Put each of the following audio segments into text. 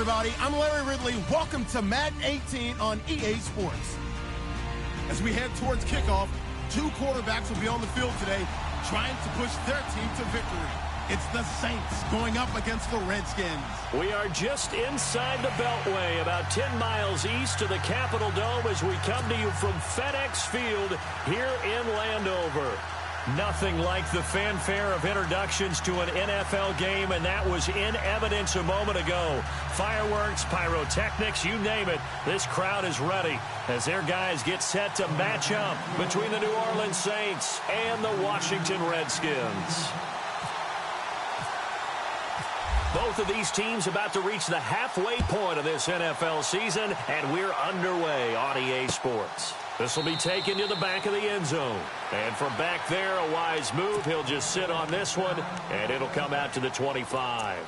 everybody. I'm Larry Ridley. Welcome to Madden 18 on EA Sports. As we head towards kickoff, two quarterbacks will be on the field today trying to push their team to victory. It's the Saints going up against the Redskins. We are just inside the Beltway, about 10 miles east of the Capitol Dome as we come to you from FedEx Field here in Landover. Nothing like the fanfare of introductions to an NFL game, and that was in evidence a moment ago. Fireworks, pyrotechnics, you name it. This crowd is ready as their guys get set to match up between the New Orleans Saints and the Washington Redskins. Both of these teams about to reach the halfway point of this NFL season, and we're underway on EA Sports. This will be taken to the back of the end zone. And from back there, a wise move. He'll just sit on this one, and it'll come out to the 25.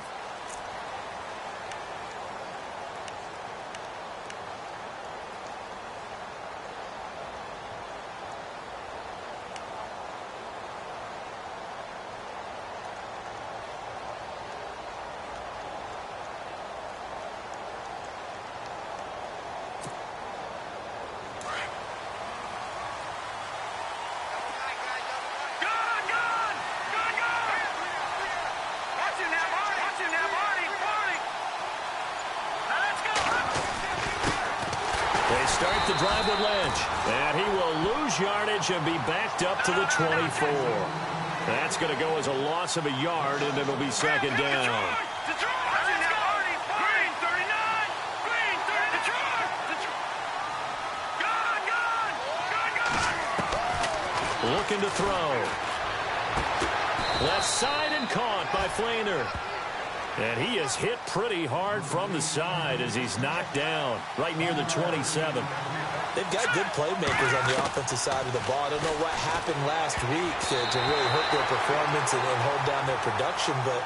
Start the drive with Lynch, and he will lose yardage and be backed up to the 24. That's going to go as a loss of a yard, and it'll be second down. Looking to throw. Left side and caught by Flainer. And he is hit pretty hard from the side as he's knocked down right near the 27. They've got good playmakers on the offensive side of the ball. I don't know what happened last week to really hurt their performance and hold down their production, but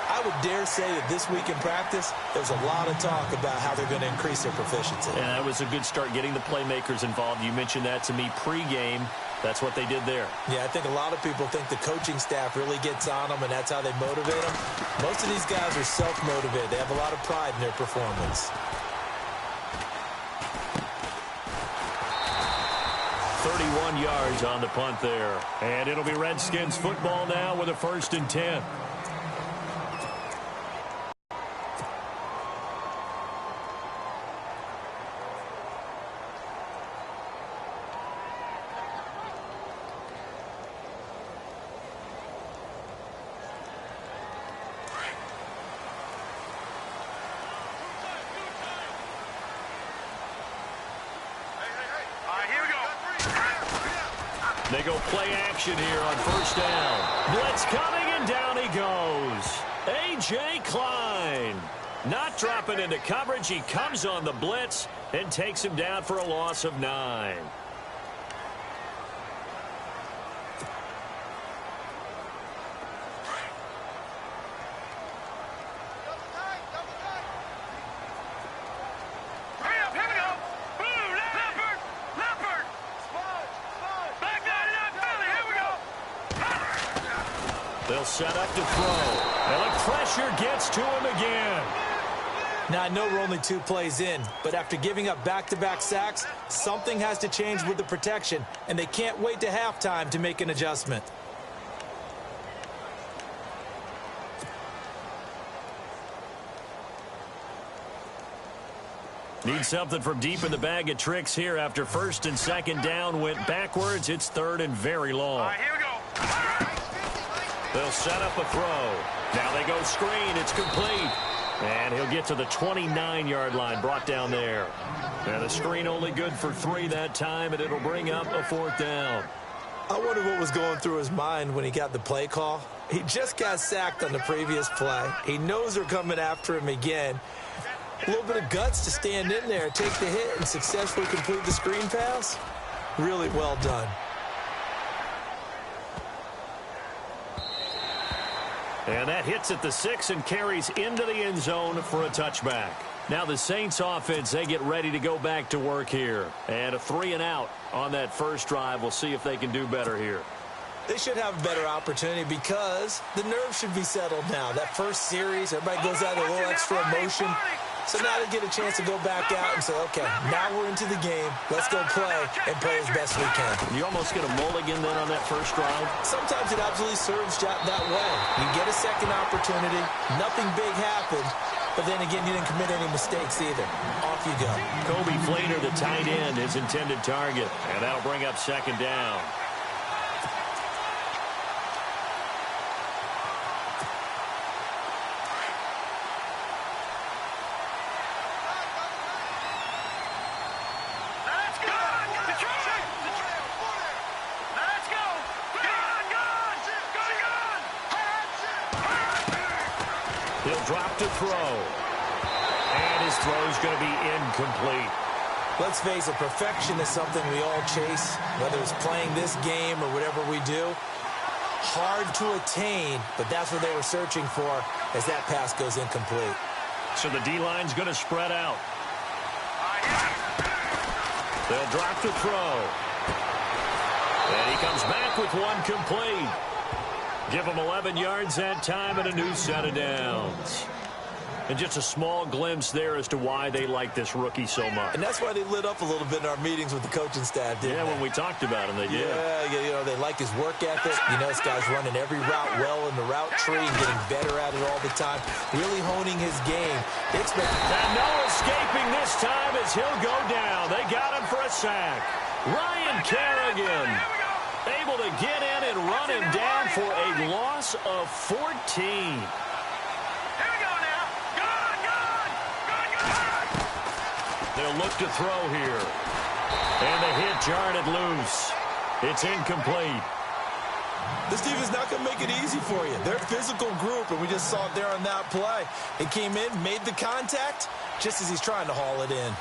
I would dare say that this week in practice, there's a lot of talk about how they're going to increase their proficiency. And that was a good start getting the playmakers involved. You mentioned that to me pregame. That's what they did there. Yeah, I think a lot of people think the coaching staff really gets on them, and that's how they motivate them. Most of these guys are self-motivated. They have a lot of pride in their performance. 31 yards on the punt there. And it'll be Redskins football now with a 1st and 10. They go play action here on 1st down. Blitz coming, and down he goes. A.J. Klein. Not dropping into coverage. He comes on the blitz and takes him down for a loss of 9. They'll set up to throw. And the pressure gets to him again. Now, I know we're only 2 plays in, but after giving up back-to-back sacks, something has to change with the protection, and they can't wait to halftime to make an adjustment. Need something from deep in the bag of tricks here after 1st and 2nd down went backwards. It's 3rd and very long. All right, here we go. They'll set up a throw. Now they go screen. It's complete. And he'll get to the 29-yard line, brought down there. And the screen only good for 3 that time, and it'll bring up a 4th down. I wonder what was going through his mind when he got the play call. He just got sacked on the previous play. He knows they're coming after him again. A little bit of guts to stand in there, take the hit, and successfully complete the screen pass. Really well done. And that hits at the 6 and carries into the end zone for a touchback. Now the Saints offense, they get ready to go back to work here. And a 3-and-out on that first drive. We'll see if they can do better here. They should have a better opportunity because the nerves should be settled now. That first series, everybody goes out a little extra emotion. So now they get a chance to go back out and say, okay, now we're into the game. Let's go play and play as best we can. You almost get a mulligan then on that first drive? Sometimes it absolutely serves that way. You get a second opportunity. Nothing big happened. But then again, you didn't commit any mistakes either. Off you go. Kobe Fleener, the tight end, his intended target. And that'll bring up second down. He'll drop to throw. And his throw's going to be incomplete. Let's face it, perfection is something we all chase, whether it's playing this game or whatever we do. Hard to attain, but that's what they were searching for as that pass goes incomplete. So the D-line's going to spread out. They'll drop to throw. And he comes back with one complete. Give him 11 yards that time and a new set of downs. And just a small glimpse there as to why they like this rookie so much. And that's why they lit up a little bit in our meetings with the coaching staff, didn't they? When we talked about him, they did. Yeah, you know, they like his work ethic. You know, this guy's running every route well in the route tree and getting better at it all the time. Really honing his game. And no escaping this time as he'll go down. They got him for a sack. Ryan Kerrigan able to get in and run him down for a loss of 14. They'll look to throw here. And the hit jarred it loose. It's incomplete. This defense is not going to make it easy for you. They're a physical group, and we just saw it there on that play. It came in, made the contact, just as he's trying to haul it in.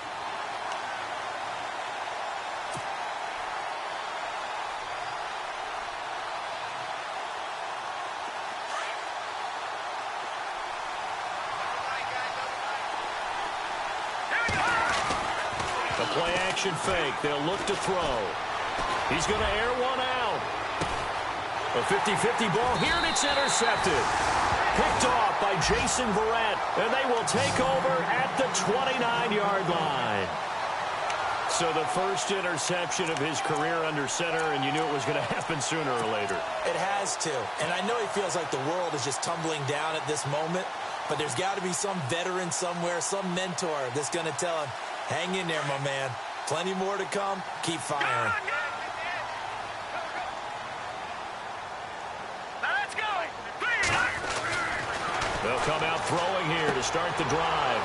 Play action fake. They'll look to throw. He's going to air one out. A 50-50 ball here, and it's intercepted. Picked off by Jason Verrett, and they will take over at the 29-yard line. So the first interception of his career under center, and you knew it was going to happen sooner or later. It has to. And I know he feels like the world is just tumbling down at this moment, but there's got to be some veteran somewhere, some mentor that's going to tell him, hang in there, my man. Plenty more to come. Keep firing. They'll come out throwing here to start the drive.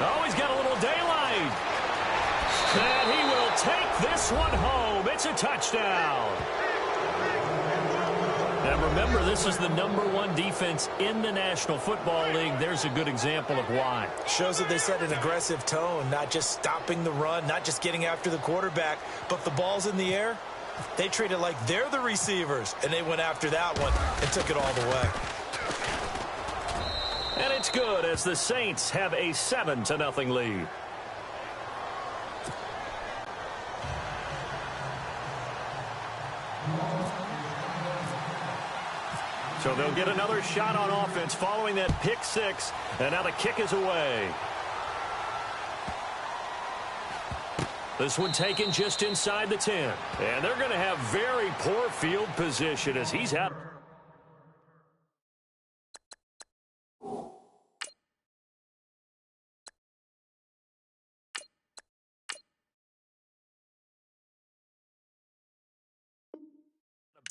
Oh, he's got a little daylight. And he will take this one home. It's a touchdown. And remember, this is the #1 defense in the National Football League. There's a good example of why. Shows that they set an aggressive tone, not just stopping the run, not just getting after the quarterback, but the ball's in the air. They treat it like they're the receivers, and they went after that one and took it all the way. And it's good as the Saints have a 7-0 lead. So they'll get another shot on offense following that pick six. And now the kick is away. This one taken just inside the 10. And they're going to have very poor field position as he's out.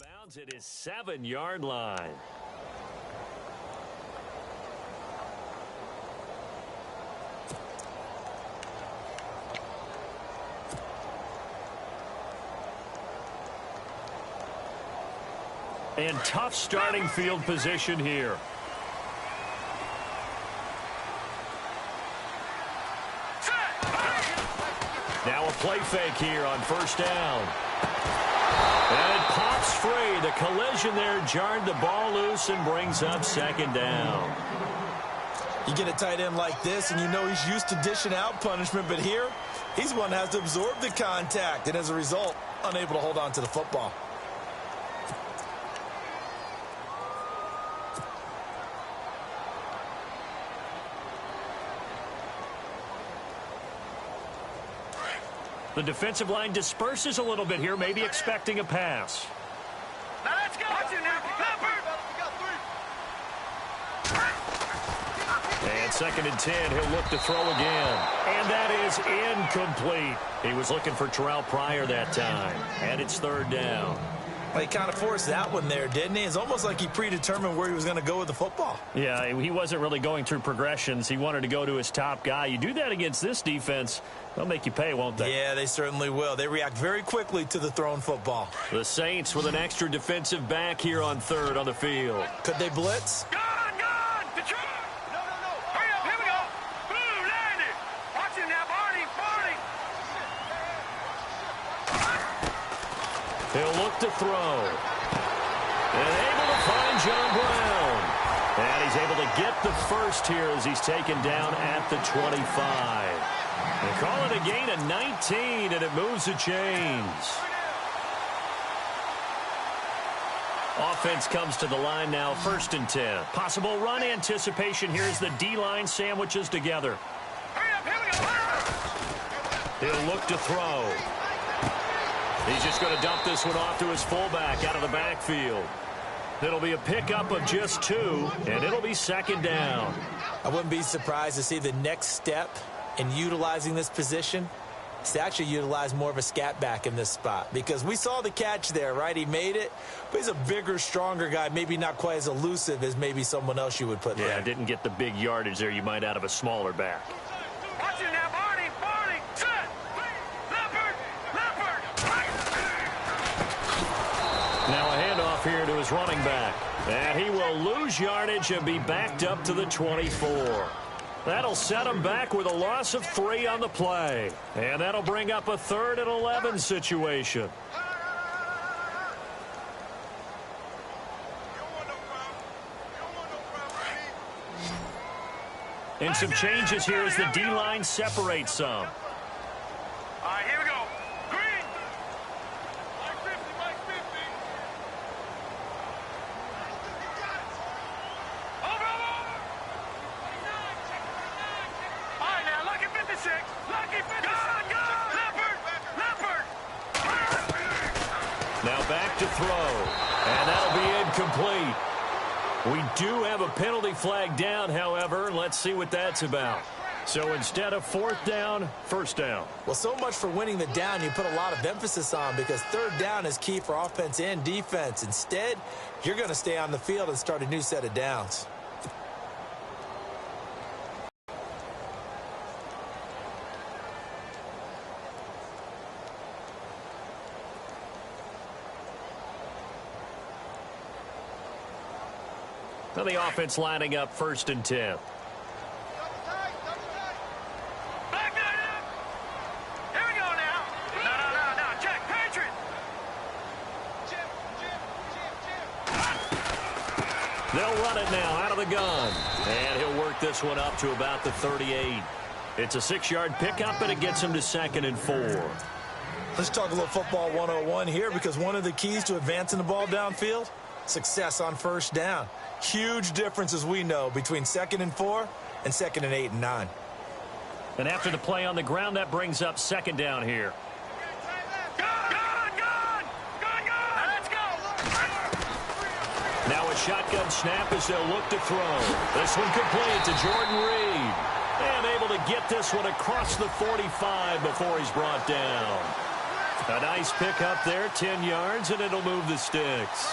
Bounds at his 7-yard line. And tough starting field position here. Now a play fake here on first down. And it pops free. The collision there jarred the ball loose and brings up second down. You get a tight end like this, and you know he's used to dishing out punishment, but here, he's one that has to absorb the contact, and as a result, unable to hold on to the football. The defensive line disperses a little bit here, maybe expecting a pass. Now let's go. Watch it now. And 2nd and 10, he'll look to throw again. And that is incomplete. He was looking for Terrell Pryor that time. And it's 3rd down. Well, he kind of forced that one there, didn't he? It's almost like he predetermined where he was going to go with the football. Yeah, he wasn't really going through progressions. He wanted to go to his top guy. You do that against this defense, they'll make you pay, won't they? Yeah, they certainly will. They react very quickly to the thrown football. The Saints with an extra defensive back here on 3rd on the field. Could they blitz? Gone! Detroit! No. Hurry up, here we go. Boom, landed. Watch him now, Barney. He'll look to throw. And able to find John Brown. And he's able to get the first here as he's taken down at the 25. They call it a gain of 19, and it moves the chains. Offense comes to the line now, 1st and 10. Possible run anticipation here as the D-line sandwiches together. Hurry up, here we go. He'll look to throw. He's just going to dump this one off to his fullback out of the backfield. It'll be a pickup of just 2, and it'll be 2nd down. I wouldn't be surprised to see the next step in utilizing this position is to actually utilize more of a scat back in this spot, because we saw the catch there, right? He made it, but he's a bigger, stronger guy, maybe not quite as elusive as maybe someone else you would put there. Yeah, didn't get the big yardage there you might out of a smaller back. Watch it now, Barney. Set. Leopard. Now a handoff here to his running back. And he will lose yardage and be backed up to the 24. That'll set him back with a loss of 3 on the play. And that'll bring up a 3rd and 11 situation. And some changes here as the D-line separates some. All right, here we go. Green. Mike 50. Over. All right, now, Lucky 56. Lucky 56. Gone. Leopard. Now back to throw. And that'll be incomplete. We do have a penalty flag down, however. Let's see what that's about. So instead of 4th down, 1st down. Well, so much for winning the down you put a lot of emphasis on, because 3rd down is key for offense and defense. Instead, you're going to stay on the field and start a new set of downs. Now the offense lining up 1st and 10. They'll run it now out of the gun. And he'll work this one up to about the 38. It's a 6-yard pickup, and it gets him to 2nd and 4. Let's talk a little football 101 here, because one of the keys to advancing the ball downfield, success on 1st down. Huge difference, as we know, between 2nd and 4 and 2nd and 8 and 9. And after the play on the ground, that brings up 2nd down here. Now a shotgun snap as they'll look to throw. This one complete to Jordan Reed. And able to get this one across the 45 before he's brought down. A nice pickup there, 10 yards, and it'll move the sticks.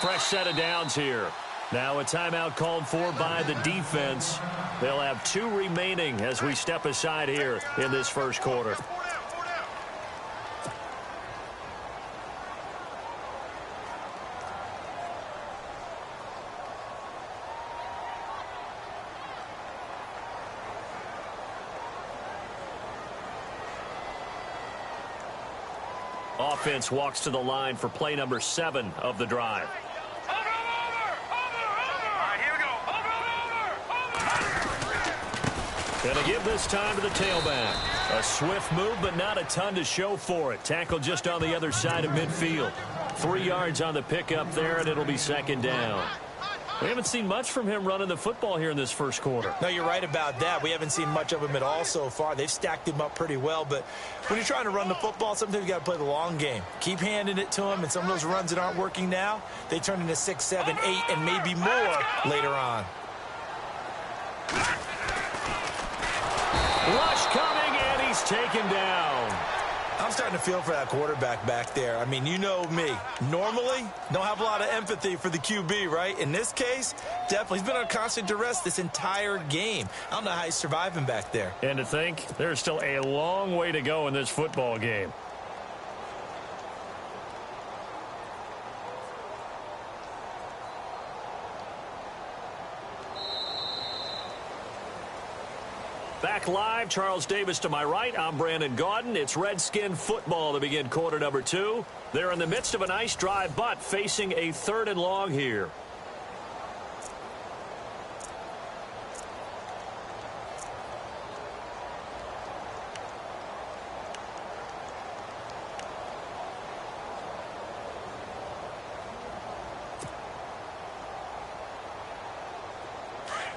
Fresh set of downs here. Now a timeout called for by the defense. They'll have 2 remaining as we step aside here in this 1st quarter. Offense walks to the line for play number 7 of the drive. Gonna give this time to the tailback. A swift move, but not a ton to show for it. Tackle just on the other side of midfield. 3 yards on the pickup there, and it'll be second down. We haven't seen much from him running the football here in this first quarter. No, you're right about that. We haven't seen much of him at all so far. They've stacked him up pretty well, but when you're trying to run the football, sometimes you got to play the long game. Keep handing it to him, and some of those runs that aren't working now, they turn into 6, 7, 8, and maybe more later on. Rush coming, and he's taken down. I'm starting to feel for that quarterback back there. I mean, you know me. Normally, don't have a lot of empathy for the QB, right? In this case, definitely. He's been on constant duress this entire game. I don't know how he's surviving back there. And to think, there's still a long way to go in this football game. Back live, Charles Davis to my right. I'm Brandon Gaudin. It's Redskin football to begin quarter number 2. They're in the midst of a nice drive, but facing a 3rd and long here.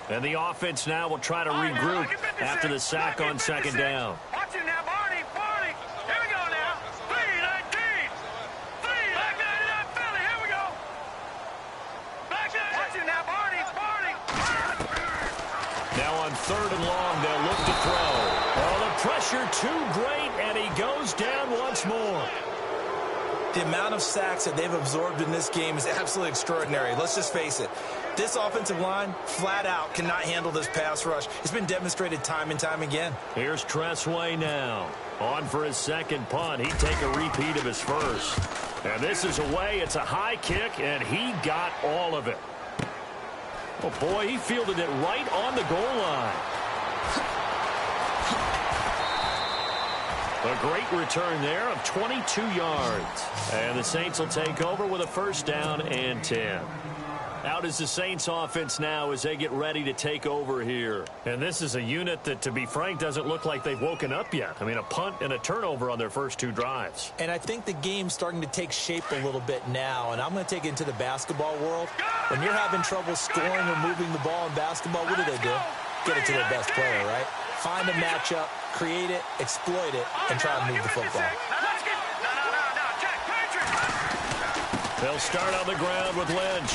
And the offense now will try to regroup after the sack on second down. Watch it now, Barney. Here we go now. 3-19. 3-99 Philly. Here we go. Back there. Watch it now, Barney. Now on 3rd and long, they'll look to throw. Oh, the pressure too great, and he goes down once more. The amount of sacks that they've absorbed in this game is absolutely extraordinary. Let's just face it. This offensive line, flat out, cannot handle this pass rush. It's been demonstrated time and time again. Here's Tressway now. On for his second punt. He'd take a repeat of his first. And this is away. It's a high kick, and he got all of it. Oh, boy, he fielded it right on the goal line. A great return there of 22 yards. And the Saints will take over with a 1st down and 10. Out is the Saints offense now as they get ready to take over here. And this is a unit that, to be frank, doesn't look like they've woken up yet. I mean, a punt and a turnover on their first 2 drives. And I think the game's starting to take shape a little bit now. And I'm going to take it into the basketball world. When you're having trouble scoring or moving the ball in basketball, what do? Get it to their best player, right? Find a matchup, create it, exploit it, and try to move the football. They'll start on the ground with Lynch.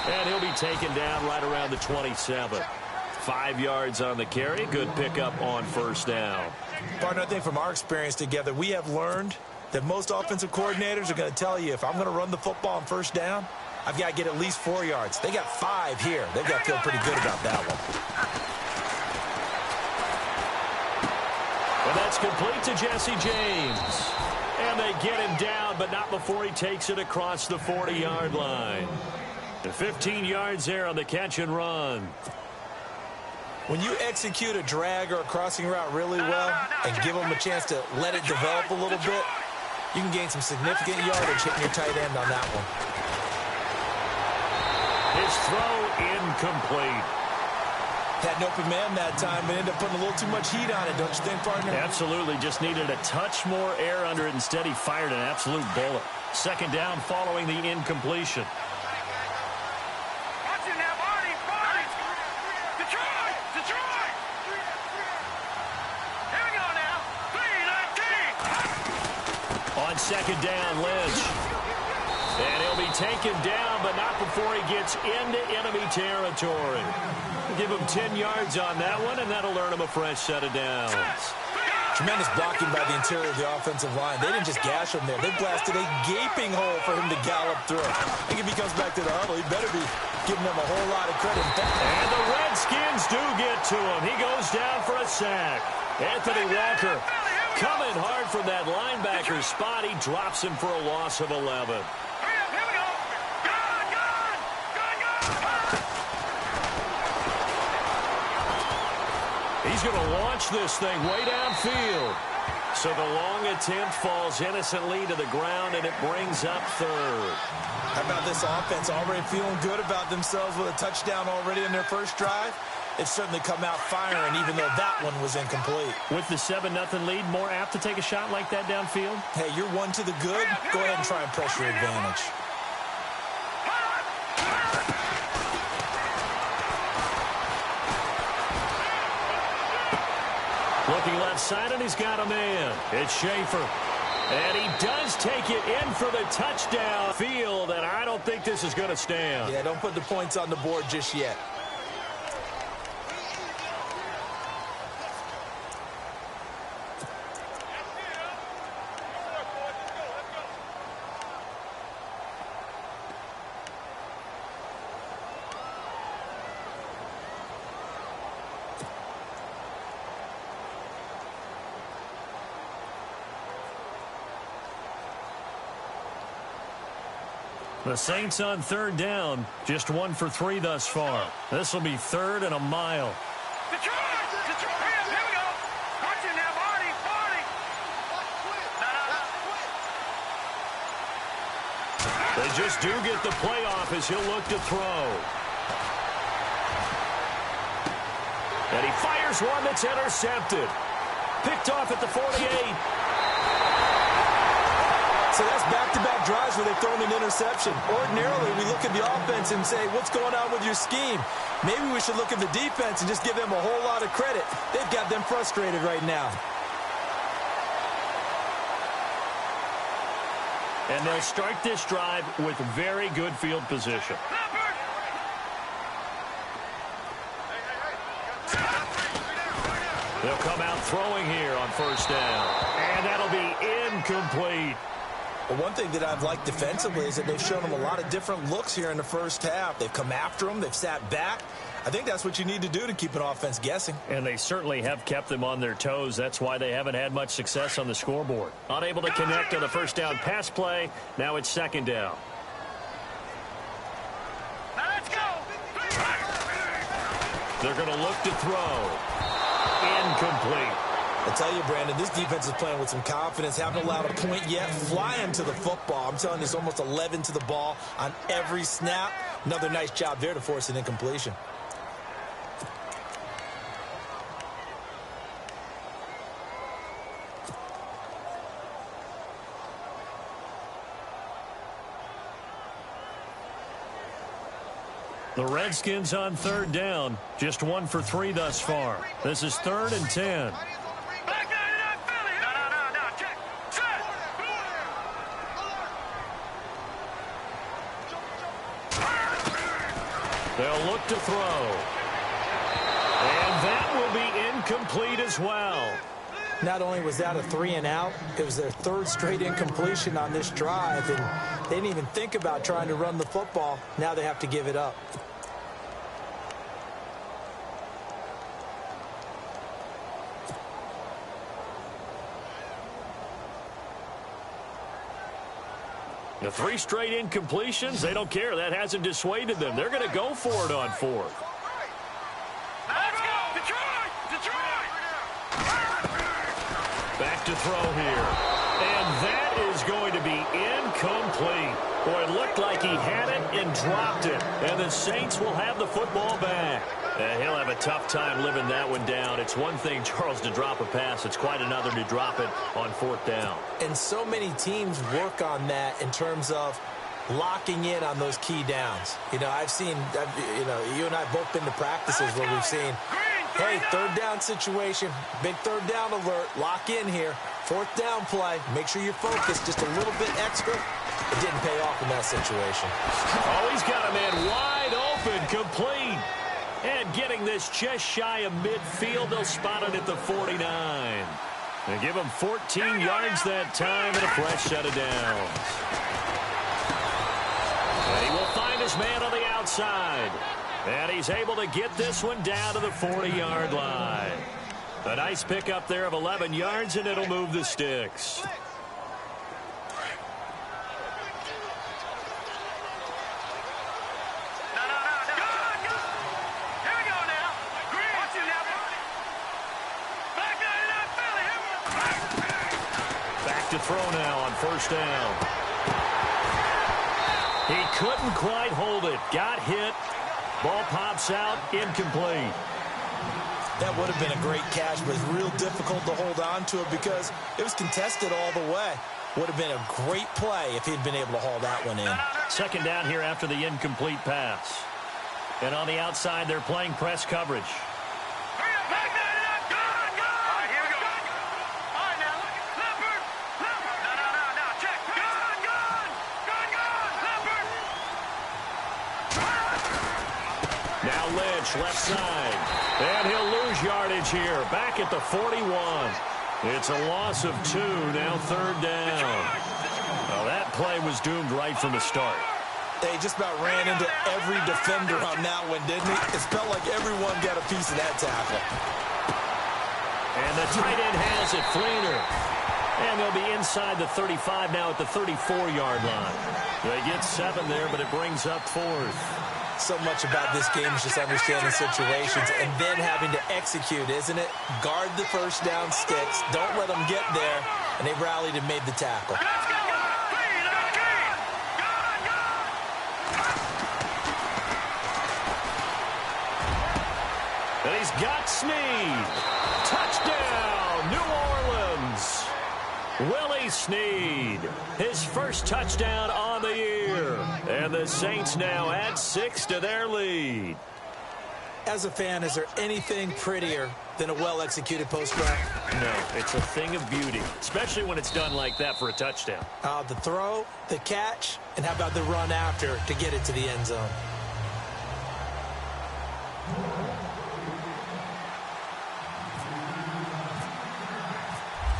And he'll be taken down right around the 27. 5 yards on the carry. Good pickup on 1st down. Partner, I think from our experience together, we have learned that most offensive coordinators are going to tell you, if I'm going to run the football on 1st down, I've got to get at least 4 yards. They got 5 here. They've got to feel pretty good about that one. And that's complete to Jesse James. And they get him down, but not before he takes it across the 40-yard line. And 15 yards there on the catch and run. When you execute a drag or a crossing route really well and give them a chance to let it develop a little bit, you can gain some significant yardage hitting your tight end on that one. His throw incomplete. Had an open man that time, but ended up putting a little too much heat on it, don't you think, partner? Absolutely. Just needed a touch more air under it. Instead, he fired an absolute bullet. 2nd down following the incompletion. Watch it now, Barney. Detroit. Here we go now. 3-19. On 2nd down, Lynch. And he'll be taken down, but not before he gets into enemy territory. Give him 10 yards on that one, and that'll earn him a fresh set of downs. Tremendous blocking by the interior of the offensive line. They didn't just gash him there. They blasted a gaping hole for him to gallop through. I think if he comes back to the huddle, he better be giving them a whole lot of credit. And the Redskins do get to him. He goes down for a sack. Anthony Walker coming hard from that linebacker spot. He drops him for a loss of 11. He's going to launch this thing way downfield. So the long attempt falls innocently to the ground, and it brings up 3rd. How about this offense already feeling good about themselves with a touchdown already in their first drive? they've certainly come out firing, even though that one was incomplete. With the 7-0 lead, more apt to take a shot like that downfield? Hey, you're one to the good. Go ahead and try and press your advantage. Looking left side, and he's got a man. It's Schaefer. And he does take it in for the touchdown field, and I don't think this is going to stand. Yeah, don't put the points on the board just yet. The Saints on 3rd down, just 1 for 3 thus far. This will be 3rd and a mile. Detroit! Here we go. Watch it now, Marty. No. They just do get the playoff as he'll look to throw. And he fires one that's intercepted. Picked off at the 48. So that's back-to-back drives where they've thrown an interception. Ordinarily, we look at the offense and say, what's going on with your scheme? Maybe we should look at the defense and just give them a whole lot of credit. They've got them frustrated right now. And they'll start this drive with very good field position. They'll come out throwing here on 1st down. And that'll be incomplete. Well, one thing that I've liked defensively is that they've shown them a lot of different looks here in the first half. They've come after them. They've sat back. I think that's what you need to do to keep an offense guessing. And they certainly have kept them on their toes. That's why they haven't had much success on the scoreboard. Unable to connect on the 1st down pass play. Now it's 2nd down. Now let's go. They're going to look to throw. Incomplete. I'll tell you, Brandon, this defense is playing with some confidence. Haven't allowed a point yet. Flying to the football. I'm telling you, it's almost 11 to the ball on every snap. Another nice job there to force an incompletion. The Redskins on 3rd down. Just 1 for 3 thus far. This is 3rd and 10. They'll look to throw. And that will be incomplete as well. Not only was that a 3-and-out, it was their 3rd straight incompletion on this drive, and they didn't even think about trying to run the football. Now they have to give it up. The 3 straight incompletions, they don't care. That hasn't dissuaded them. They're going to go for it on 4th. Let's go. Detroit! Back to throw here. And that is going to be incomplete. Boy, it looked like he had it and dropped it. And the Saints will have the football back. He'll have a tough time living that one down. It's one thing, Charles, to drop a pass. It's quite another to drop it on 4th down. And so many teams work on that in terms of locking in on those key downs. You know, you and I both been to practices where we've seen, hey, 3rd down situation, big 3rd down alert, lock in here. 4th down play, make sure you're focused just a little bit extra. It didn't pay off in that situation. Oh, he's got a man wide open, complete. And getting this just shy of midfield, they'll spot it at the 49. They give him 14 yards that time and a fresh set of downs. And he will find his man on the outside. And he's able to get this one down to the 40-yard line. A nice pickup there of 11 yards, and it'll move the sticks. To throw now on 1st down. He couldn't quite hold it. Got hit. Ball pops out. Incomplete. That would have been a great catch, but it's real difficult to hold on to it because it was contested all the way. Would have been a great play if he'd been able to haul that one in. Second down here after the incomplete pass. And on the outside, they're playing press coverage. Now Lynch, left side. And he'll lose yardage here. Back at the 41. It's a loss of 2, now third down. Well, that play was doomed right from the start. They just about ran into every defender on that one, didn't he? It felt like everyone got a piece of that tackle. And the tight end has it, Fleener. And they'll be inside the 35 now at the 34-yard line. They get 7 there, but it brings up 4th. So much about this game is just understanding situations and then having to execute, isn't it? Guard the first down sticks. Don't let them get there. And they rallied and made the tackle. And he's got Snead. Touchdown, New Orleans. Willie Snead, his first touchdown on the year. And the Saints now add 6 to their lead. As a fan, is there anything prettier than a well-executed post-route? No, it's a thing of beauty, especially when it's done like that for a touchdown. The throw, the catch, and how about the run after to get it to the end zone?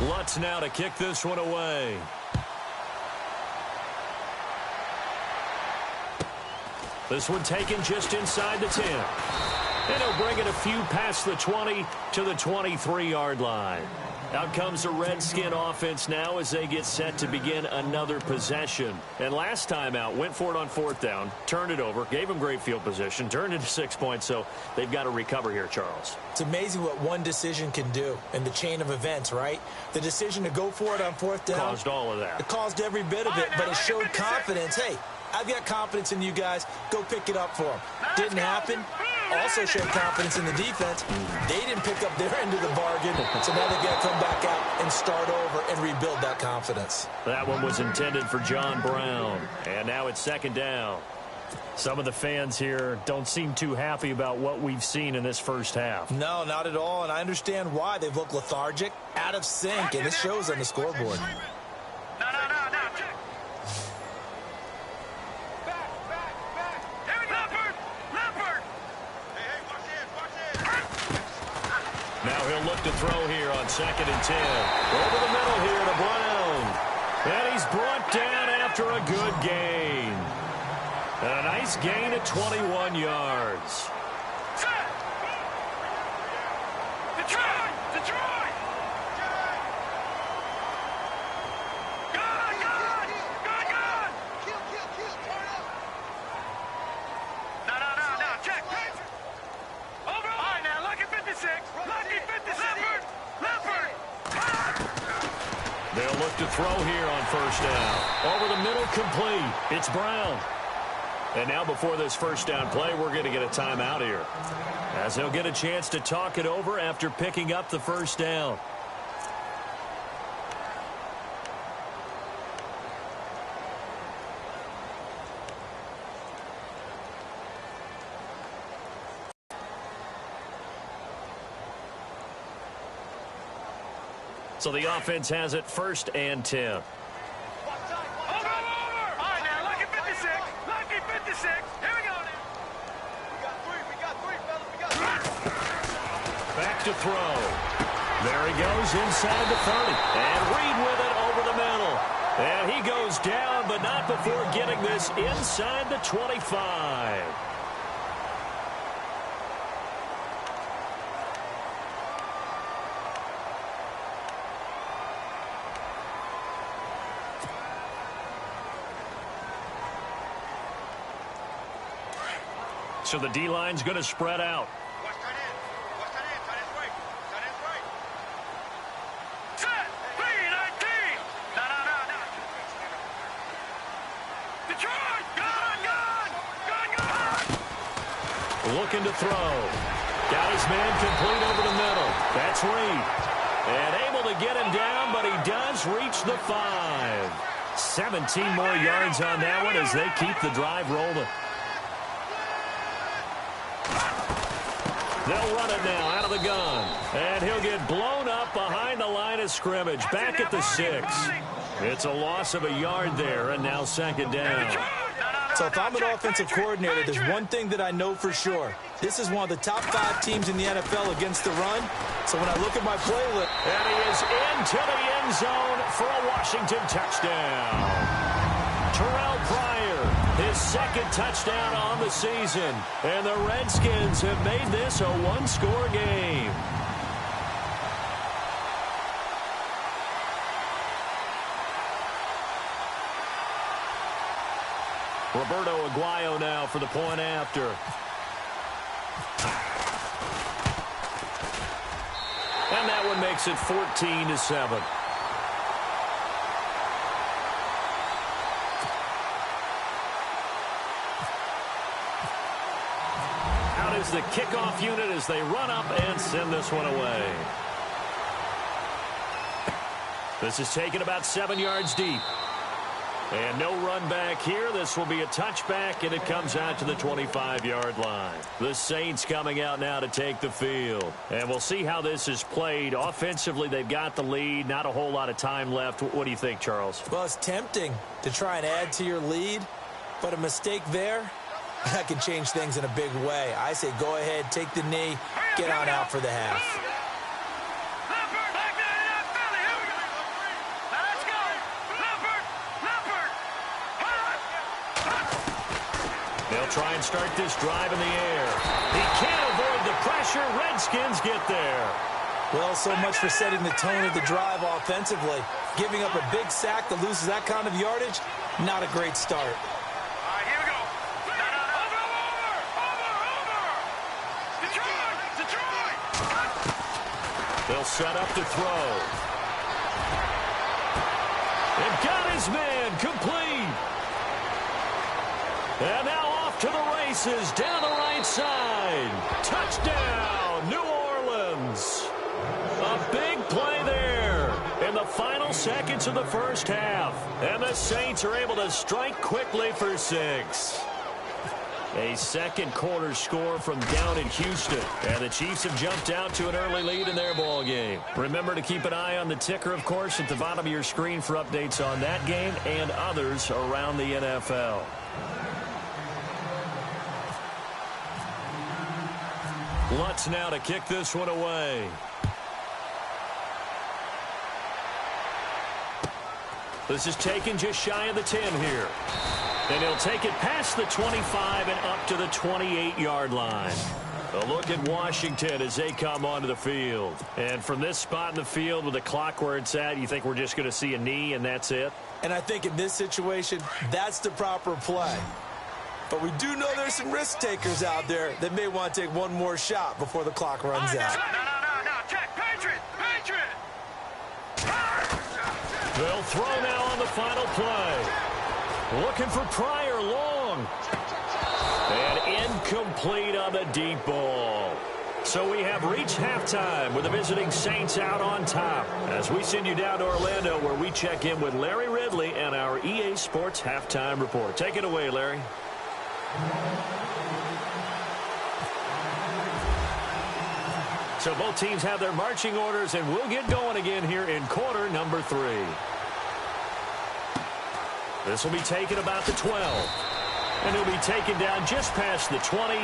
Lutz now to kick this one away. This one taken just inside the 10. And he'll bring it a few past the 20 to the 23-yard line. Out comes the Redskin offense now as they get set to begin another possession. And last time out, went for it on 4th down, turned it over, gave them great field position, turned it to 6 points, so they've got to recover here, Charles. It's amazing what one decision can do in the chain of events, right? The decision to go for it on 4th down. Caused all of that. It caused every bit of it, but it showed confidence. Hey, I've got confidence in you guys. Go pick it up for them. Didn't happen. Also showed confidence in the defense. They didn't pick up their end of the bargain, so now they've got to come back out and start over and rebuild that confidence. That one was intended for John Brown, and now it's 2nd down. Some of the fans here don't seem too happy about what we've seen in this first half. No, not at all, and I understand why. They've looked lethargic, out of sync, and it shows on the scoreboard. Now he'll look to throw here on 2nd and 10. Over the middle here to Brown. And he's brought down after a good gain. And a nice gain at 21 yards. They'll look to throw here on 1st down. Over the middle, complete. It's Brown. And now before this 1st down play, we're going to get a timeout here, as he'll get a chance to talk it over after picking up the 1st down. So the offense has it 1st and 10. Over. All right, now, lucky 56. Lucky 56. Here we go now. We got three, fellas. We got three. Back to throw. There he goes inside the 30. And Reed with it over the middle. And he goes down, but not before getting this inside the 25. So the D-line's going to spread out. Watch tight end. Watch tight end. Tight end's right. Tight end's right. Set. 3-19. No. Detroit. Gun. Looking to throw. Got his man complete over the middle. That's Reed. And able to get him down, but he does reach the 5. 17 more yards on that one as they keep the drive rolling. They'll run it now out of the gun. And he'll get blown up behind the line of scrimmage. Back at the 6. It's a loss of a yard there, and now second down. So if I'm an offensive coordinator, there's one thing that I know for sure. This is one of the top 5 teams in the NFL against the run. So when I look at my playlist. And he is into the end zone for a Washington touchdown. Terrell Pryor, his second touchdown on the season. And the Redskins have made this a one-score game. Roberto Aguayo now for the point after. And that one makes it 14-7. Out is the kickoff unit as they run up and send this one away. This is taken about 7 yards deep. And no run back here. This will be a touchback, and it comes out to the 25-yard line. The Saints coming out now to take the field. And we'll see how this is played. Offensively, they've got the lead. Not a whole lot of time left. What do you think, Charles? Well, it's tempting to try and add to your lead, but a mistake there, that can change things in a big way. I say go ahead, take the knee, get on out for the half. They'll try and start this drive in the air. He can't avoid the pressure. Redskins get there. Well, so much for setting the tone of the drive offensively. Giving up a big sack that loses that kind of yardage, not a great start. All right, here we go. Over. Detroit. They'll set up to throw. And got his man complete. And now off to the races down the right side. Touchdown, New Orleans. A big play there in the final seconds of the first half. And the Saints are able to strike quickly for 6. A second quarter score from down in Houston. And the Chiefs have jumped out to an early lead in their ball game. Remember to keep an eye on the ticker, of course, at the bottom of your screen for updates on that game and others around the NFL. Lutz now to kick this one away. This is taken just shy of the 10 here. And he'll take it past the 25 and up to the 28-yard line. A look at Washington as they come onto the field. And from this spot in the field with the clock where it's at, you think we're just going to see a knee and that's it? And I think in this situation, that's the proper play. But we do know there's some risk takers out there that may want to take one more shot before the clock runs out. No. Check. Patriot. They'll throw now on the final play. Looking for Pryor long. And incomplete on the deep ball. So we have reached halftime with the visiting Saints out on top. As we send you down to Orlando where we check in with Larry Ridley and our EA Sports Halftime Report. Take it away, Larry. So both teams have their marching orders, and we'll get going again here in quarter number 3. This will be taken about the 12. And it'll be taken down just past the 20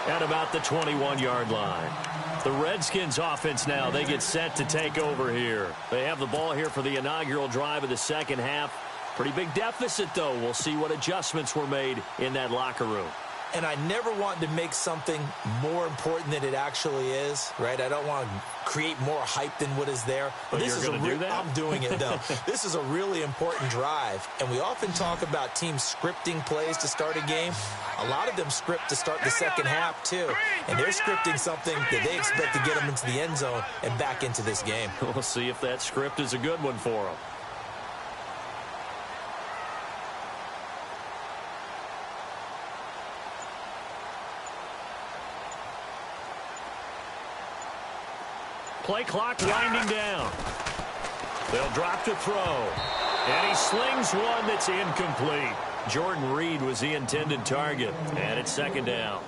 at about the 21-yard line. The Redskins offense now, they get set to take over here. They have the ball here for the inaugural drive of the second half. Pretty big deficit, though. We'll see what adjustments were made in that locker room. And I never want to make something more important than it actually is, right? I don't want to create more hype than what is there. But this you're is going to do that? I'm doing it, though. This is a really important drive. And we often talk about teams scripting plays to start a game. A lot of them script to start the second half, too. And they're scripting something that they expect to get them into the end zone and back into this game. We'll see if that script is a good one for them. Play clock winding down. They'll drop to throw. And he slings one that's incomplete. Jordan Reed was the intended target. And it's second down.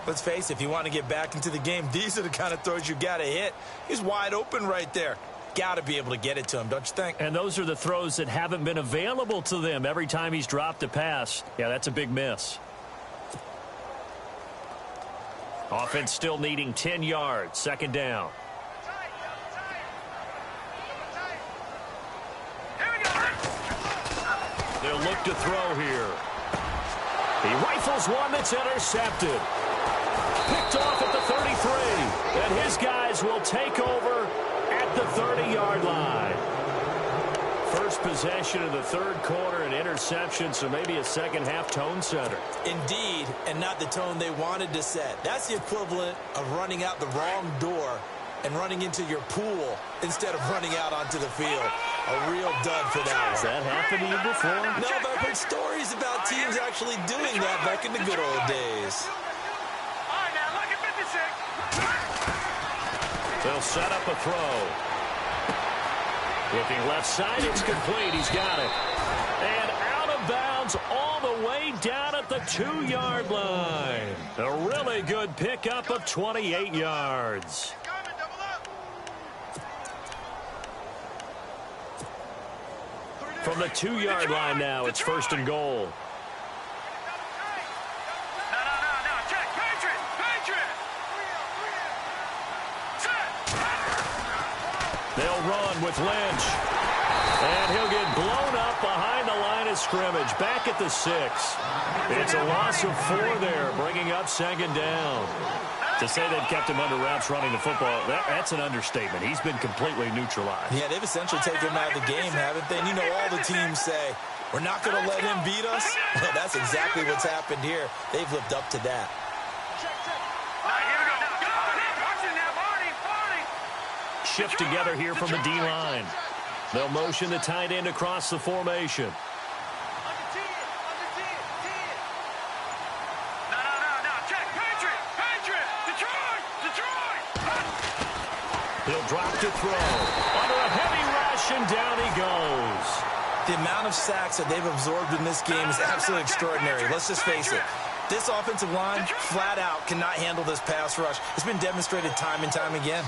Let's face it, if you want to get back into the game, these are the kind of throws you got to hit. He's wide open right there. Got to be able to get it to him, don't you think? And those are the throws that haven't been available to them every time he's dropped a pass. Yeah, that's a big miss. Offense still needing 10 yards. Second down. They'll look to throw here. He rifles one that's intercepted. Picked off at the 33. And his guys will take over at the 30-yard line. First possession of the third quarter, an interception, so maybe a second-half tone setter. Indeed, and not the tone they wanted to set. That's the equivalent of running out the wrong door and running into your pool instead of running out onto the field. A real dud for that one. Has that happened to you before? No, but I've heard stories about teams actually doing that back in the good old days. All right, now, look at 56. They'll set up a throw. Looking left side, it's complete. He's got it. And out of bounds all the way down at the 2-yard line. A really good pickup of 28 yards. From the 2-yard line now, it's first and goal. No, check. Patriot. Set. They'll run with Lynch. And he'll get blown up behind the line of scrimmage. Back at the 6. It's a loss of 4 there, bringing up second down. To say they've kept him under wraps running the football, that's an understatement. He's been completely neutralized. Yeah, they've essentially taken him out of the game, haven't they? And you know all the teams say, we're not going to let him beat us. Well, that's exactly what's happened here. They've lived up to that. Shift together here from the D-line. They'll motion the tight end across the formation. He'll drop to throw. Under a heavy rush, and down he goes. The amount of sacks that they've absorbed in this game is absolutely extraordinary. Let's just face it. This offensive line, flat out, cannot handle this pass rush. It's been demonstrated time and time again.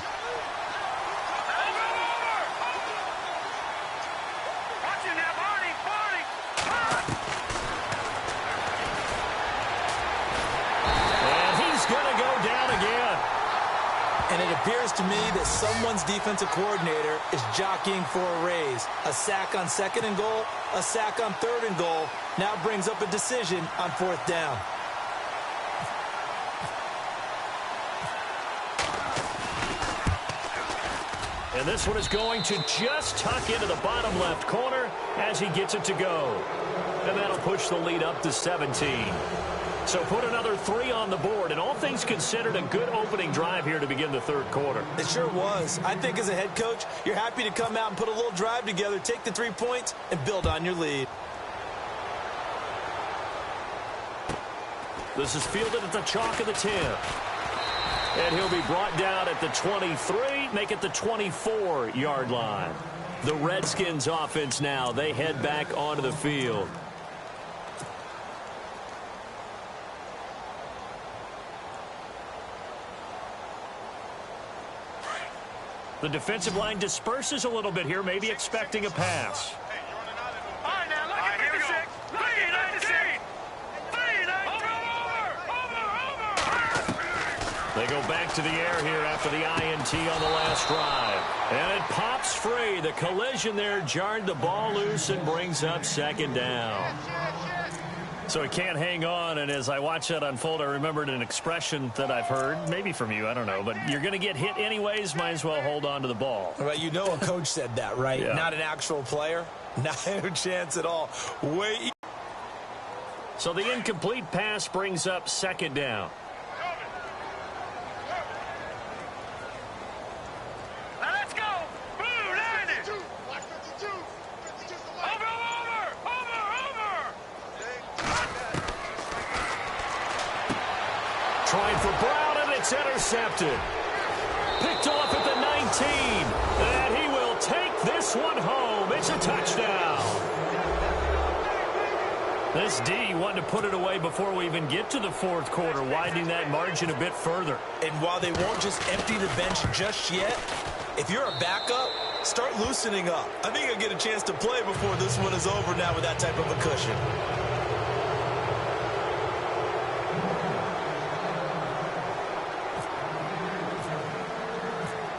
And he's going to go down again. And it appears to me that someone's defensive coordinator is jockeying for a raise. A sack on second and goal, a sack on third and goal, now brings up a decision on fourth down. And this one is going to just tuck into the bottom left corner as he gets it to go. And that'll push the lead up to 17. So put another 3 on the board, and all things considered, a good opening drive here to begin the third quarter. It sure was. I think as a head coach, you're happy to come out and put a little drive together, take the 3 points, and build on your lead. This is fielded at the chalk of the 10. And he'll be brought down at the 23, make it the 24-yard line. The Redskins offense now, they head back onto the field. The defensive line disperses a little bit here, maybe expecting a pass. All right, now, look at 56. Over. They go back to the air here after the INT on the last drive. And it pops free. The collision there jarred the ball loose and brings up second down. So he can't hang on, and as I watch that unfold, I remembered an expression that I've heard, maybe from you, I don't know, but you're going to get hit anyways, might as well hold on to the ball. Well, you know a coach said that, right? Yeah. Not an actual player. Not a chance at all. Wait. So the incomplete pass brings up second down. Now let's go. Blue, line it. Over. Trying for Brown, and it's intercepted. picked off at the 19. And he will take this one home. It's a touchdown. This D wanted to put it away before we even get to the fourth quarter, widening that margin a bit further. And while they won't just empty the bench just yet, if you're a backup, start loosening up. I think you'll get a chance to play before this one is over now with that type of a cushion.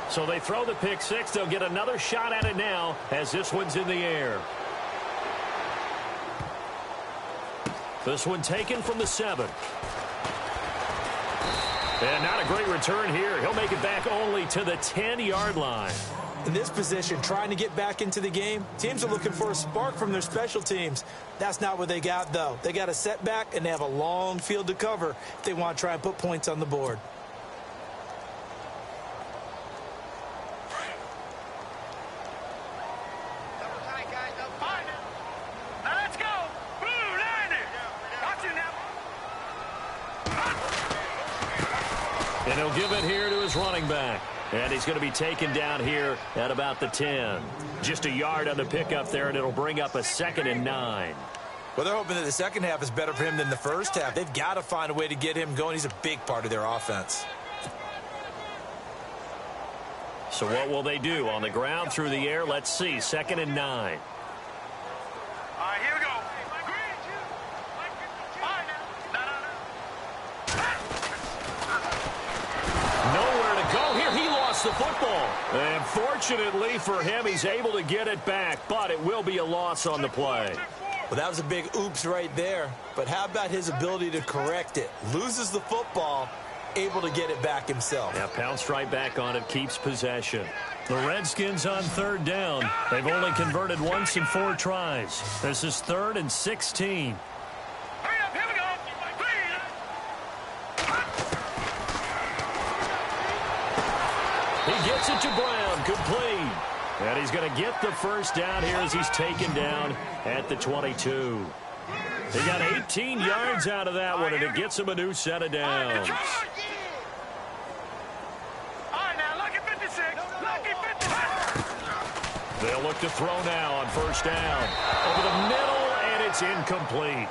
So they throw the pick six. They'll get another shot at it now as this one's in the air. This one taken from the 7. And not a great return here. He'll make it back only to the 10-yard line. In this position, trying to get back into the game, teams are looking for a spark from their special teams. That's not what they got, though. They got a setback, and they have a long field to cover if they want to try and put points on the board. And he'll give it here to his running back. And he's going to be taken down here at about the 10. Just a yard on the pickup there, and it'll bring up a 2nd and 9. Well, they're hoping that the second half is better for him than the first half. They've got to find a way to get him going. He's a big part of their offense. So what will they do? On the ground, through the air, let's see. 2nd and 9. All right, here we go. Nowhere to go here. He lost the football. And fortunately for him, he's able to get it back, but it will be a loss on the play. Well, that was a big oops right there. But how about his ability to correct it? Loses the football, able to get it back himself. Yeah, pounced right back on it, keeps possession. The Redskins on 3rd down. They've only converted once in 4 tries. This is 3rd and 16. Hurry up, here we go. He gets it to Brown, complete. And he's going to get the first down here as he's taken down at the 22. They got 18 yards out of that one, and it gets him a new set of downs. All right, now, lucky 56. Lucky 56. They'll look to throw now on 1st down. Over the middle, and it's incomplete.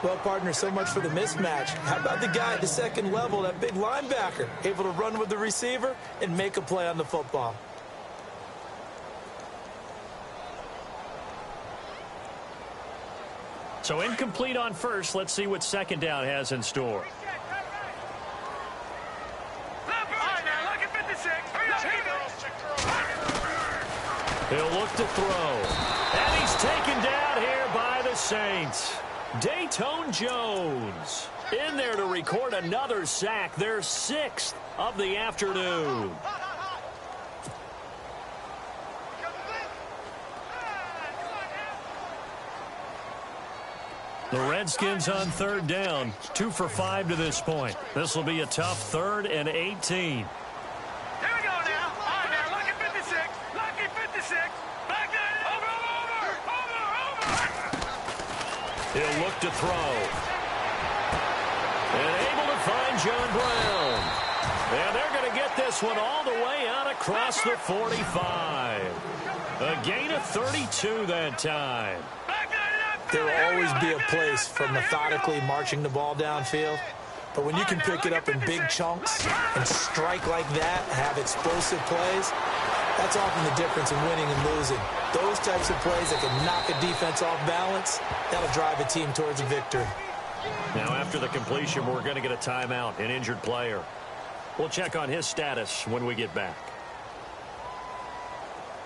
Well, partner, so much for the mismatch. How about the guy at the second level, that big linebacker, able to run with the receiver and make a play on the football? So incomplete on 1st. Let's see what 2nd down has in store. All right, now, lucky 56. He'll look to throw. And he's taken down here by the Saints. Dayton Jones in there to record another sack. Their 6th of the afternoon. The Redskins on 3rd down. 2 for 5 to this point. This will be a tough 3rd and 18. Here we go now. All right, now, lucky 56. Lucky 56. Back there. Over. He'll look to throw. And able to find John Brown. And they're going to get this one all the way out across the 45. A gain of 32 that time. There will always be a place for methodically marching the ball downfield. But when you can pick it up in big chunks and strike like that, have explosive plays, that's often the difference in winning and losing. Those types of plays that can knock a defense off balance, that'll drive a team towards a victory. Now, after the completion, we're going to get a timeout, an injured player. We'll check on his status when we get back.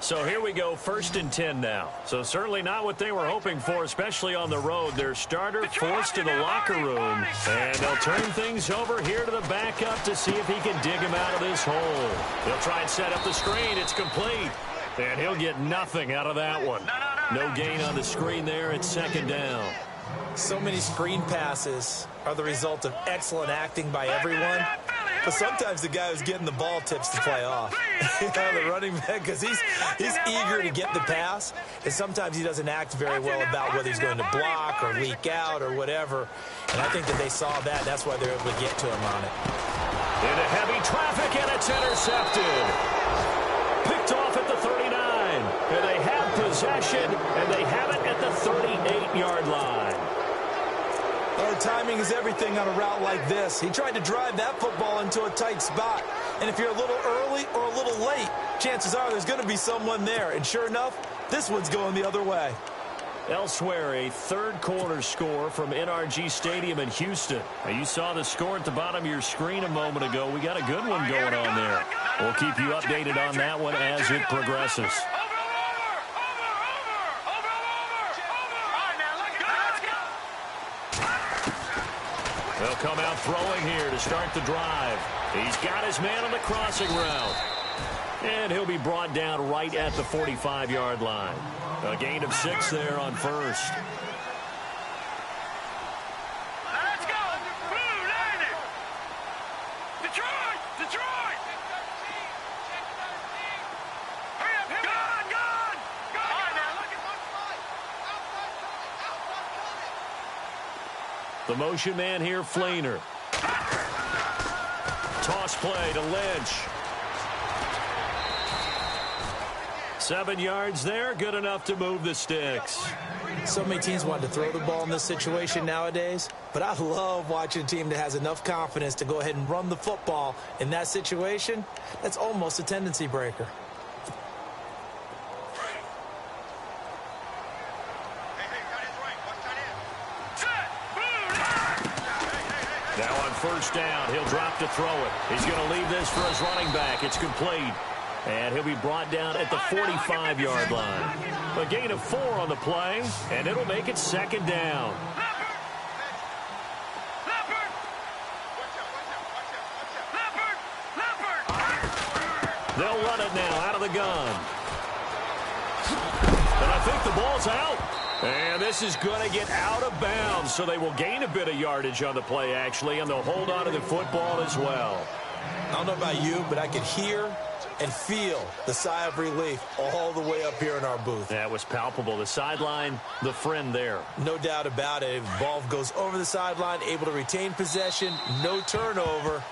So here we go, 1st and 10 now. So certainly not what they were hoping for, especially on the road. Their starter forced to the locker room. And they'll turn things over here to the backup to see if he can dig him out of this hole. They'll try and set up the screen. It's complete. And he'll get nothing out of that one. No gain on the screen there. It's 2nd down. So many screen passes are the result of excellent acting by everyone. But sometimes the guy who's getting the ball tips the play off. The running back, because he's eager to get the pass, and sometimes he doesn't act very well about whether he's going to block or leak out or whatever. And I think that they saw that. That's why they're able to get to him on it. Into heavy traffic, and it's intercepted. Picked off at the 39. And they have possession, and they have it at the 38-yard line. Well, timing is everything on a route like this. He tried to drive that football into a tight spot. And if you're a little early or a little late, chances are there's going to be someone there. And sure enough, this one's going the other way. Elsewhere, a third-quarter score from NRG Stadium in Houston. Now, you saw the score at the bottom of your screen a moment ago. We got a good one going on there. We'll keep you updated on that one as it progresses. They'll come out throwing here to start the drive. He's got his man on the crossing route. And he'll be brought down right at the 45-yard line. A gain of 6 there on first. Let's go! Blue landed! Detroit! Detroit! Hurry up, gone! Gone! All right, now look at one play. The motion man here, Flainer. Toss play to Lynch. 7 yards there, good enough to move the sticks. So many teams want to throw the ball in this situation nowadays, but I love watching a team that has enough confidence to go ahead and run the football in that situation. That's almost a tendency breaker. Now on first down, he'll drop to throw it. He's going to leave this for his running back. It's complete. And he'll be brought down at the 45-yard line. A gain of 4 on the play, and it'll make it second down. They'll run it now out of the gun. And I think the ball's out. And this is going to get out of bounds, so they will gain a bit of yardage on the play, actually, and they'll hold on to the football as well. I don't know about you, but I could hear and feel the sigh of relief all the way up here in our booth. That was palpable. The sideline, the friend there. No doubt about it. If the ball goes over the sideline, able to retain possession, no turnover.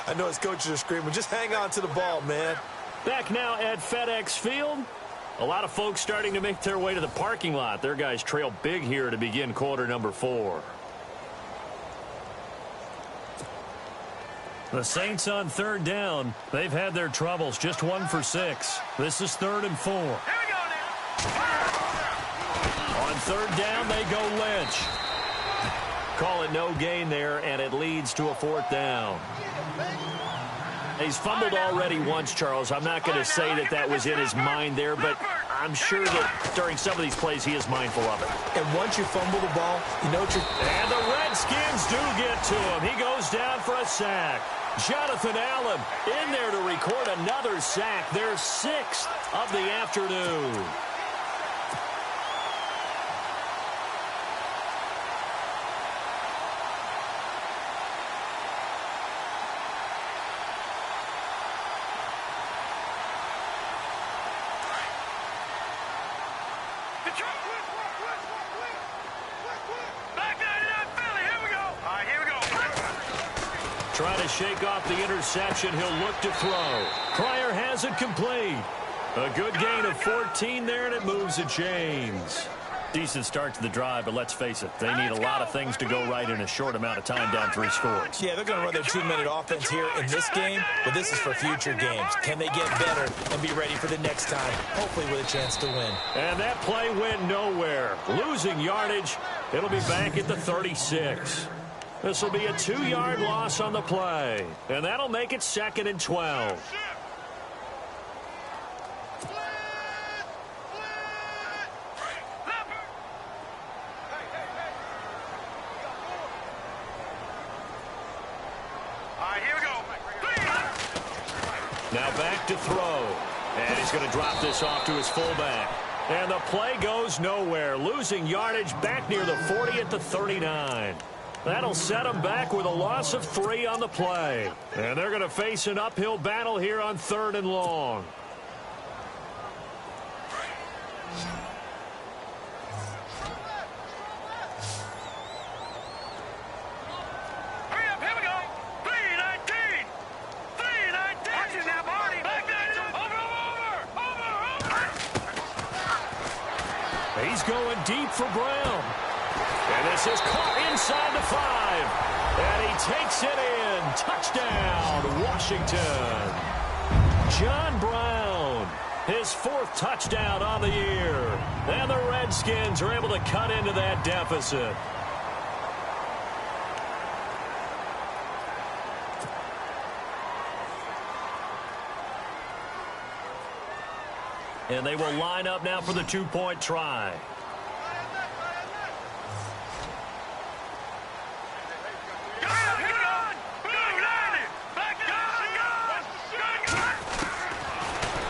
I know his coaches are screaming, just hang on to the ball, man. Back now at FedEx Field. A lot of folks starting to make their way to the parking lot. Their guys trail big here to begin quarter number 4. The Saints on third down. They've had their troubles. Just 1 for 6. This is 3rd and 4. Here we go now. On third down, they go Lynch. Call it no gain there, and it leads to a 4th down. He's fumbled already once, Charles. I'm not going to say that that was in his mind there, but I'm sure that during some of these plays he is mindful of it. And once you fumble the ball, you know what you're... And the Redskins do get to him. He goes down for a sack. Jonathan Allen in there to record another sack. Their 6th of the afternoon. Trying to shake off the interception. He'll look to throw. Pryor has it complete. A good gain of 14 there, and it moves the chains. Decent start to the drive, but let's face it, they need a lot of things to go right in a short amount of time, down 3 scores. Yeah, they're going to run their 2-minute offense here in this game, but this is for future games. Can they get better and be ready for the next time, hopefully with a chance to win? And that play went nowhere. Losing yardage, it'll be back at the 36. This will be a 2-yard loss on the play, and that'll make it 2nd and 12. Now back to throw. And he's going to drop this off to his fullback. And the play goes nowhere. Losing yardage back near the 40 at the 39. That'll set them back with a loss of 3 on the play. And they're going to face an uphill battle here on 3rd and long. Hurry up, here we go. 3:19. He's going deep for Brown. And this is caught inside the 5. And he takes it in. Touchdown, Washington. John Brown, his 4th touchdown on the year. And the Redskins are able to cut into that deficit. And they will line up now for the 2-point try.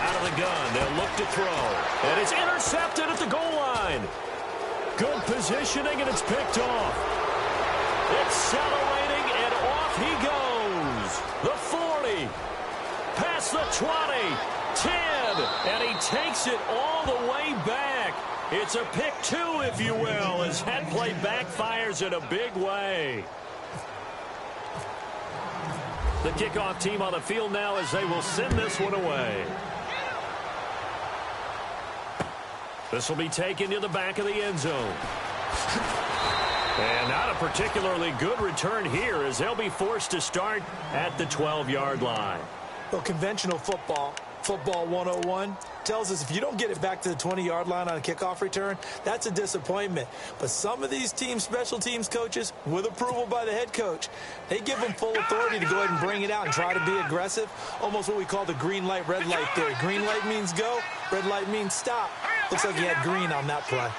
Out of the gun, they'll look to throw. And it's intercepted at the goal line. Good positioning, and it's picked off. Accelerating, and off he goes. The 40. Past the 20. 10, and he takes it all the way back. It's a pick 2, if you will, as that play backfires in a big way. The kickoff team on the field now as they will send this one away. This will be taken to the back of the end zone. And not a particularly good return here as they'll be forced to start at the 12-yard line. Well, conventional football 101, tells us if you don't get it back to the 20-yard line on a kickoff return, that's a disappointment. But some of these teams, special teams coaches, with approval by the head coach, they give them full authority to go ahead and bring it out and try to be aggressive. Almost what we call the green light, red light theory. Green light means go, red light means stop. Looks like he had green on that play.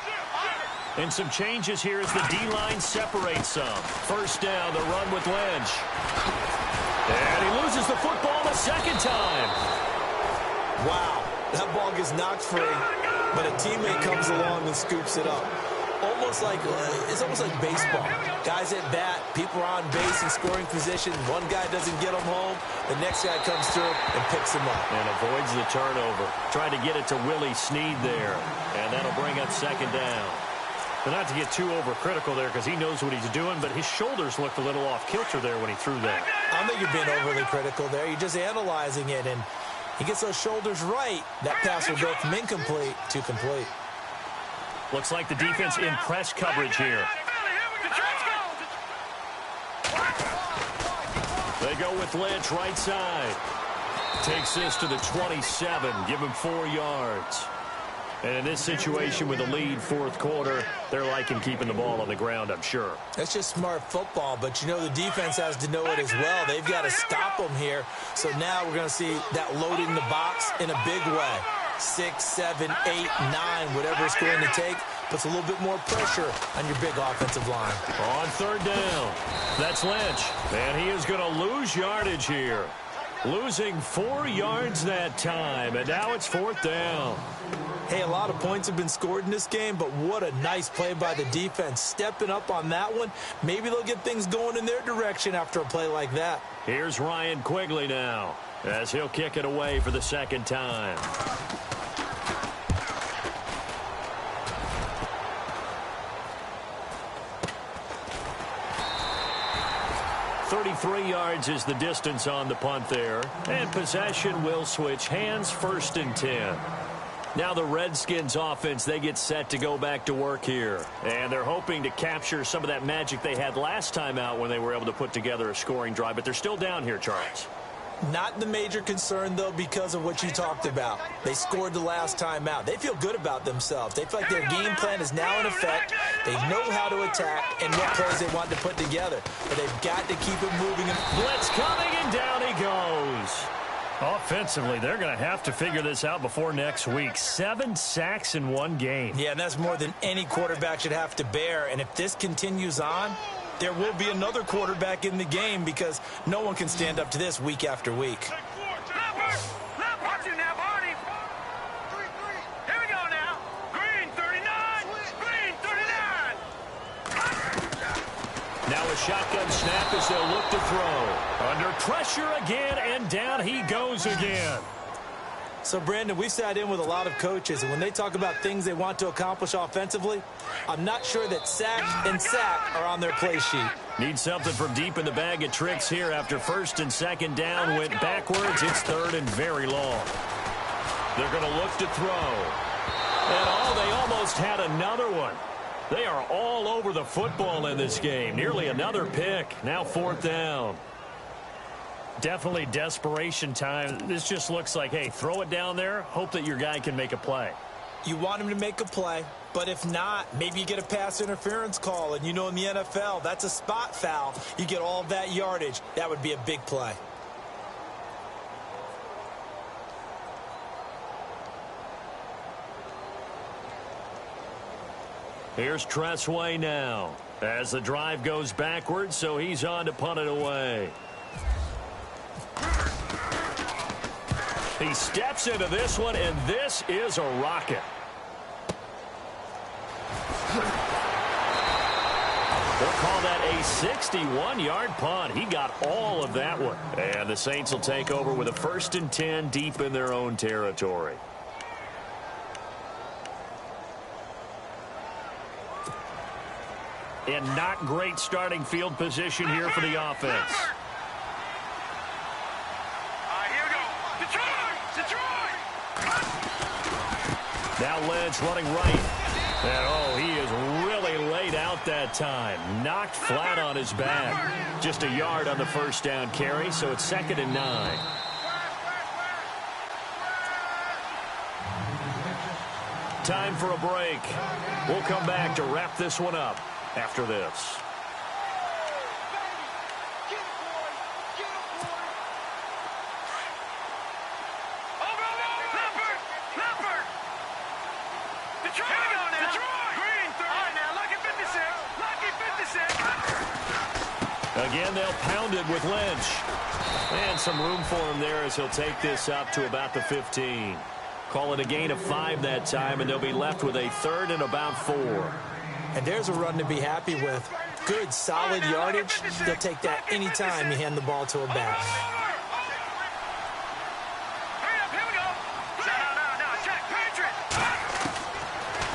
And some changes here as the D-line separates some. First down, the run with Lynch. And he loses the football the second time. Wow, that ball gets knocked free, but a teammate comes along and scoops it up. It's almost like baseball. Guys at bat, people are on base in scoring position. One guy doesn't get them home. The next guy comes through and picks him up. And avoids the turnover. Trying to get it to Willie Snead there. And that'll bring up second down. But not to get too overcritical there because he knows what he's doing, but his shoulders looked a little off kilter there when he threw that. I don't think you're being overly critical there. You're just analyzing it, and he gets those shoulders right. That pass will go from incomplete to complete. Looks like the defense in press coverage here. They go with Lynch right side. Takes this to the 27. Give him 4 yards. And in this situation with a lead 4th quarter, they're liking keeping the ball on the ground, I'm sure. That's just smart football, but you know the defense has to know it as well. They've got to stop them here. So now we're going to see that loading the box in a big way. 6, 7, 8, 9, whatever it's going to take, puts a little bit more pressure on your big offensive line. On 3rd down, that's Lynch. And he is going to lose yardage here. Losing 4 yards that time, and now it's 4th down. Hey, a lot of points have been scored in this game, but what a nice play by the defense. Stepping up on that one, maybe they'll get things going in their direction after a play like that. Here's Ryan Quigley now, as he'll kick it away for the 2nd time. 33 yards is the distance on the punt there. And possession will switch hands, 1st and 10. Now the Redskins offense, they get set to go back to work here. And they're hoping to capture some of that magic they had last time out when they were able to put together a scoring drive. But they're still down here, Charles. Not the major concern, though, because of what you talked about. They scored the last time out. They feel good about themselves. They feel like their game plan is now in effect. They know how to attack and what plays they want to put together. But they've got to keep it moving. Blitz coming, and down he goes. Offensively, they're going to have to figure this out before next week. 7 sacks in one game. Yeah, and that's more than any quarterback should have to bear. And if this continues on, there will be another quarterback in the game because no one can stand up to this week after week. Now a shotgun snap as they'll look to throw. Under pressure again, and down he goes again. So, Brandon, we've sat in with a lot of coaches, and when they talk about things they want to accomplish offensively, I'm not sure that sack and sack are on their play sheet. Need something from deep in the bag of tricks here after 1st and 2nd down. Went backwards. It's 3rd and very long. They're going to look to throw. And they almost had another one. They are all over the football in this game. Nearly another pick. Now 4th down. Definitely desperation time. This just looks like, hey, throw it down there, hope that your guy can make a play. You want him to make a play, but if not, maybe you get a pass interference call. And you know in the NFL, that's a spot foul. You get all of that yardage. That would be a big play. Here's Tressway now as the drive goes backwards, so he's on to punt it away. He steps into this one, and this is a rocket. They'll call that a 61-yard punt. He got all of that one. And the Saints will take over with a 1st and 10 deep in their own territory. And not great starting field position here for the offense. Now Lynch running right. And, he is really laid out that time. Knocked flat on his back. Just a yard on the 1st down carry, so it's 2nd and 9. Time for a break. We'll come back to wrap this one up after this. Again, they'll pound it with Lynch. And some room for him there as he'll take this up to about the 15. Call it a gain of 5 that time, and they'll be left with a 3rd and about 4. And there's a run to be happy with. Good, solid yardage. They'll take that anytime you hand the ball to a back.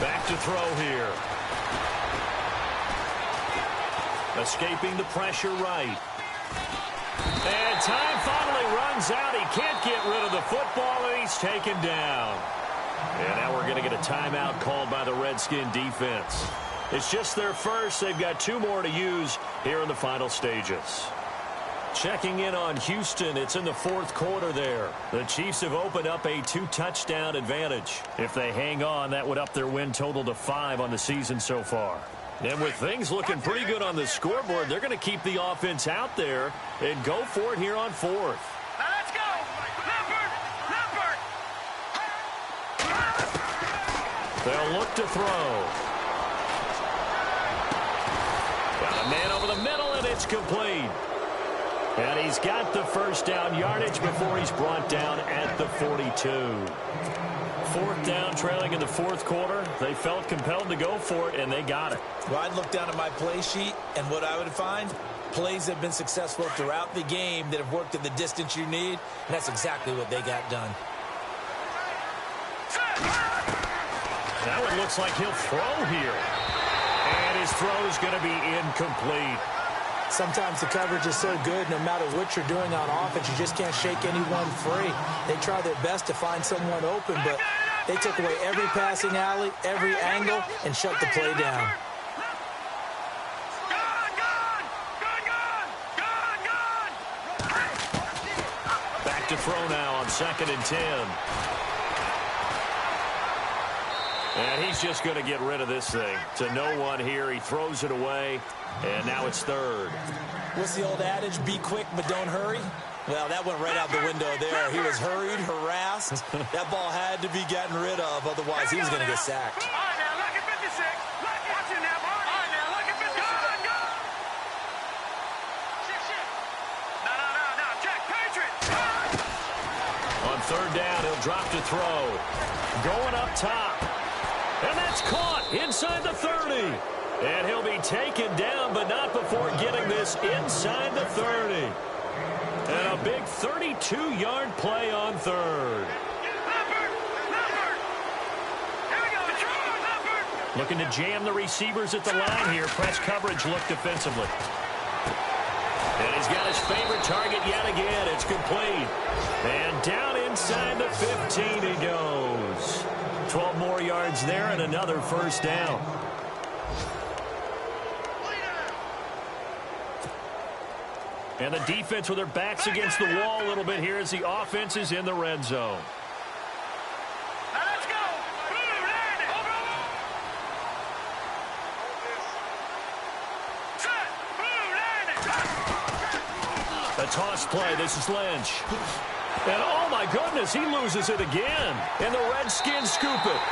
Back to throw here. Escaping the pressure right. And time finally runs out. He can't get rid of the football, and he's taken down. And now we're going to get a timeout called by the Redskin defense. It's just their first. They've got 2 more to use here in the final stages. Checking in on Houston, it's in the 4th quarter there. The Chiefs have opened up a 2-touchdown advantage. If they hang on, that would up their win total to 5 on the season so far. And with things looking pretty good on the scoreboard, they're going to keep the offense out there and go for it here on 4th. Now let's go! Leopard! They'll look to throw. Got a man over the middle, and it's complete. And he's got the 1st down yardage before he's brought down at the 42. 4th down, trailing in the 4th quarter. They felt compelled to go for it, and they got it. Well, I'd look down at my play sheet, and what I would find, plays have been successful throughout the game that have worked at the distance you need, and that's exactly what they got done. Now it looks like he'll throw here. And his throw is going to be incomplete. Sometimes the coverage is so good, no matter what you're doing on offense, you just can't shake anyone free. They try their best to find someone open, but they took away every passing alley, every angle, and shut the play down. Back to throw now on 2nd and 10. And he's just going to get rid of this thing. To no one here. He throws it away, and now it's 3rd. What's the old adage? Be quick, but don't hurry? Well, that went right out the window there. He was hurried, harassed. That ball had to be gotten rid of, otherwise he was going to get sacked. All right, now, look at 56. Watch it now, All right, now, look at 56. Go! Shit. No, check, Patriots. On 3rd down, he'll drop to throw. Going up top. And that's caught inside the 30. And he'll be taken down, but not before getting this inside the 30. And a big 32-yard play on 3rd. Looking to jam the receivers at the line here. Press coverage look defensively. And he's got his favorite target yet again. It's complete. And down inside the 15 he goes. 12 more yards there and another first down. And the defense with their backs against the wall a little bit here as the offense is in the red zone. Now let's go. A toss play. This is Lynch. And oh my goodness, he loses it again. And the Redskins scoop it.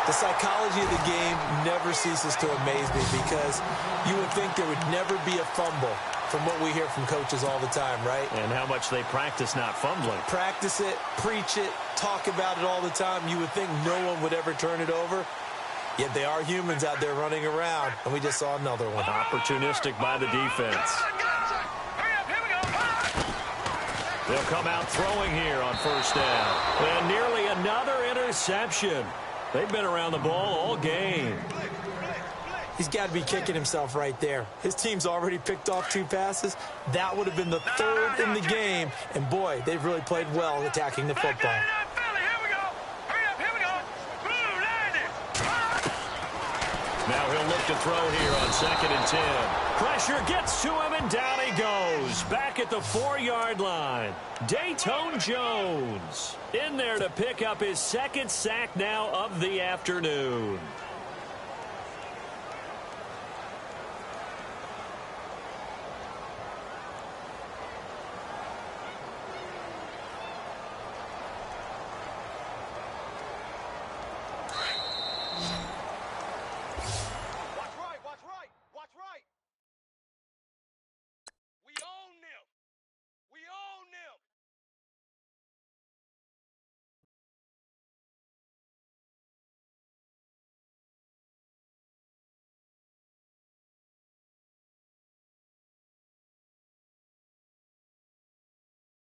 The psychology of the game never ceases to amaze me because you would think there would never be a fumble from what we hear from coaches all the time, right? And how much they practice not fumbling. Practice it, preach it, talk about it all the time. You would think no one would ever turn it over. Yet they are humans out there running around, and we just saw another one. Opportunistic by the defense. They'll come out throwing here on first down. And nearly another interception. They've been around the ball all game. He's got to be kicking himself right there. His team's already picked off 2 passes. That would have been the 3rd in the game. And, boy, they've really played well attacking the football. Now he'll look to throw here on 2nd and 10. Pressure gets to him, and down he goes. Back at the 4-yard line. Dayton Jones in there to pick up his 2nd sack now of the afternoon.